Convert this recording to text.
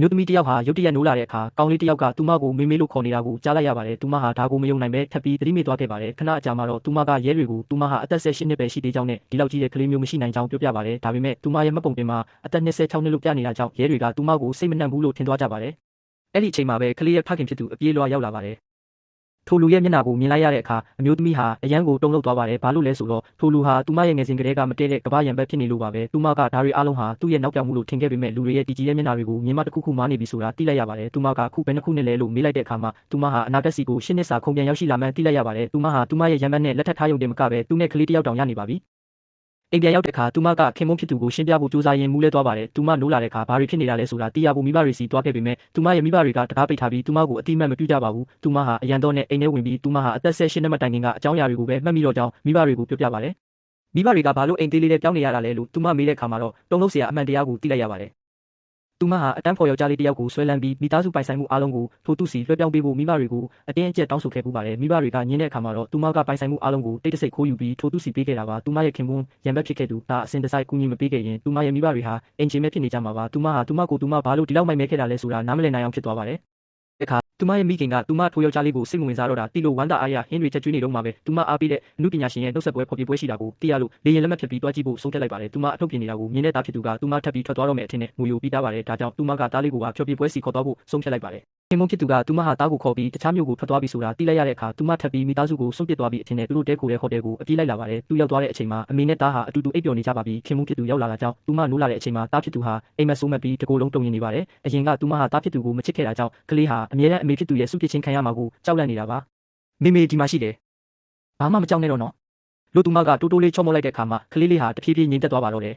မျိုးသမီးတစ်ယောက်ဟာရုတ်တရက်နိုးလာတဲ့အခါကောင်လေးတစ်ယောက်ကသူမကိုမေမေလို့ခေါ်နေတာကိုကြားလိုက်ရပါတယ်သူမဟာဒါကိုမယုံနိုင်ပဲထပ်ပြီးသတိမေ့သွားခဲ့ပါတယ်ခဏအကြာမှာတော့သူမကရဲတွေကိုသူမဟာအသက်18နှစ်ပဲရှိသေးကြောင်းနဲ့ဒီလောက်ကြီးတဲ့ကလေးမျိုးမရှိနိုင်ကြောင်းပြောပြပါတယ်ဒါပေမဲ့သူမရဲ့မှတ်ပုံတင်မှာအသက်26နှစ်လို့ပြနေတာကြောင့်ရဲတွေကသူမကိုစိတ်မနှံ့ဘူးလို့ထင်သွားကြပါတယ်အဲ့ဒီအချိန်မှာပဲကလေးရဲ့ဖခင်ဖြစ်သူအပြေးလွှာရောက်လာပါတယ်ထိုလူရဲ့မျက်နှာကိုမြင်လိုက်ရတဲ့အခါအမျိုးသမီးဟာအရန်ကိုတုန်လှုပ်သွားပါတယ်ဘာလို့လဲဆိုတော့ထိုလူဟာသူမရဲ့ငယ်စဉ်ကတည်းကမတည့်တဲ့ကဘာရံဘက်ဖြစ်နေလို့ပါပဲသူမကဒါတွေအားလုံးဟာသူ့ရဲ့နောက်ပြောင်မှုလို့ထင်ခဲ့ပေမဲ့လူတွေရဲ့တည်ကြည်တဲ့မျက်နှာတွေကိုမြင်မတစ်ခုခုမားနေပြီဆိုတာသိလိုက်ရပါတယ်သူမကခုဘယ်နှခုနဲ့လဲလို့မေးလိုက်တဲ့အခါမှာသူမဟာအနာဂတ်စီကိုရှင်းနှစ်စာခုံပြန်ရောက်ရှိလာမှန်းသိလိုက်ရပါတယ်သူမဟာသူမရဲ့ရံဘက်နဲ့လက်ထပ်ထားရုံတင်မကပဲသူနဲ့ကလေးတစ်ယောက်တောင်ရနေပါပြီအိမ်ပြန်ရောက်တဲ့အခါသူမကခင်မုန်းဖြစ်သူကိုရှင်းပြဖို့ကြိုးစားရင်းမူးလဲသွားပါတယ်သူမနိုးလာတဲ့အခါဘာတွေဖြစ်နေတာလဲဆိုတာသိရဖို့မိဘတွေစီတွားခဲ့ပေမဲ့သူမရဲ့မိဘတွေကတကားပိတ်ထားပြီးသူမကိုအတိအမှတ်မပြုကြပါဘူးသူမဟာအရန်တော့နဲ့အိမ်ထဲဝင်ပြီးသူမဟာအသက်18နှစ်မှတိုင်ခင်ကအကြောင်းအရာတွေကိုပဲမှတ်မိတော့ကြောင်းမိဘတွေကိုပြောပြပါတယ်မိဘတွေကဘာလို့အိမ်သေးလေးနဲ့ပြောင်းနေရတာလဲလို့သူမမေးတဲ့အခါမှာတော့တုံ့လုံးစရာအမှန်တရားကိုသိလိုက်ရပါတယ်သူမဟာအတန်းဖော်ယောက်ျားလေးတစ်ယောက်ကိုဆွဲလန်းပြီးမိသားစုပိုင်ဆိုင်မှုအားလုံးကိုထိုသူစီလွှဲပြောင်းပေးဖို့မိဘတွေကိုအတင်းအကျပ်တောင်းဆိုခဲ့ပူပါတယ်မိဘတွေကညင်းတဲ့အခါမှာတော့သူမကပိုင်ဆိုင်မှုအားလုံးကိုတိတ်တဆိတ်ခိုးယူပြီးထိုသူစီပေးခဲ့တာပါသူမရဲ့ခင်ပွန်းရံဘက်ဖြစ်ခဲ့သူဒါအစင်တစိုက်ကူညီမပေးခဲ့ရင်သူမရဲ့မိဘတွေဟာအင်ဂျင်မဲ့ဖြစ်နေကြမှာပါသူမဟာသူမကိုသူမဘာလို့ဒီလောက်မိုက်မဲခဲ့တာလဲဆိုတာနားမလည်နိုင်အောင်ဖြစ်သွားပါတယ်အခါသူမရဲ့မိခင်ကသူမထိုယောက်ျားလေးကိုစိတ်မဝင်စားတော့တာတိလို့ဝမ်းသာအားရဟင်းတွေချက်ကျွေးနေတော့မှပဲသူမအားပေးတဲ့အမှုပညာရှင်ရဲ့နှုတ်ဆက်ပွဲဖော်ပြပွဲရှိတာကိုသိရလို့လေရင်လက်မှတ်ဖြစ်ပြီးတွားကြည့်ဖို့ဆုံးဖြတ်လိုက်ပါတယ်သူမအထုတ်ပြင်နေတာကိုမြင်တဲ့သားဖြစ်သူကသူမထပ်ပြီးထွက်သွားတော့မယ်အထင်နဲ့ငိုယိုပြီးသားပါတယ်ဒါကြောင့်သူမကသားလေးကိုပါဖျော်ပြပွဲစီခေါ်သွားဖို့ဆုံးဖြတ်လိုက်ပါတယ်ခင်မုန်းဖြစ်သူကသူမဟာသားကိုခေါ်ပြီးတခြားမြို့ကိုထွက်သွားပြီဆိုတာသိလိုက်ရတဲ့အခါသူမထပ်ပြီးမိသားစုကိုဆုံးပစ်သွားပြီးအထင်နဲ့သူတို့တဲခိုတဲ့ဟိုတယ်ကိုအပြေးလိုက်လာပါတယ်သူရောက်သွားတဲ့အချိန်မှာအမေနဲ့သားဟာအတူတူအိပ်ပျော်နေကြပါပြီခင်မုန်းဖြစ်သူရောက်လာတာကြောင့်သူမနိုးလာတဲ့အချိန်မှာသားဖြစ်သူဟာအိမ်မက်ဆိုးမက်ပြီးတကိုယ်လုံးတုန်ရင်နေပါတယ်အရင်ကသူမဟာသားဖြစ်သူကိုမချစ်ခဲ့တာကြောင့်ကလေးဟာအမြဲတမ်းအမေဖြစ်သူရဲ့စုပစ်ချင်းခံရမှာကိုကြောက်လန့်နေတာပါမေမေဒီမှာရှိတယ်ဘာမှမကြောက်နဲ့တော့နော်လို့သူမကတိုးတိုးလေးချော့မော့လိုက်တဲ့အခါမှာကလေးလေးဟာတဖြည်းဖြည်းငြိမ်သက်သွားပါတော့တယ်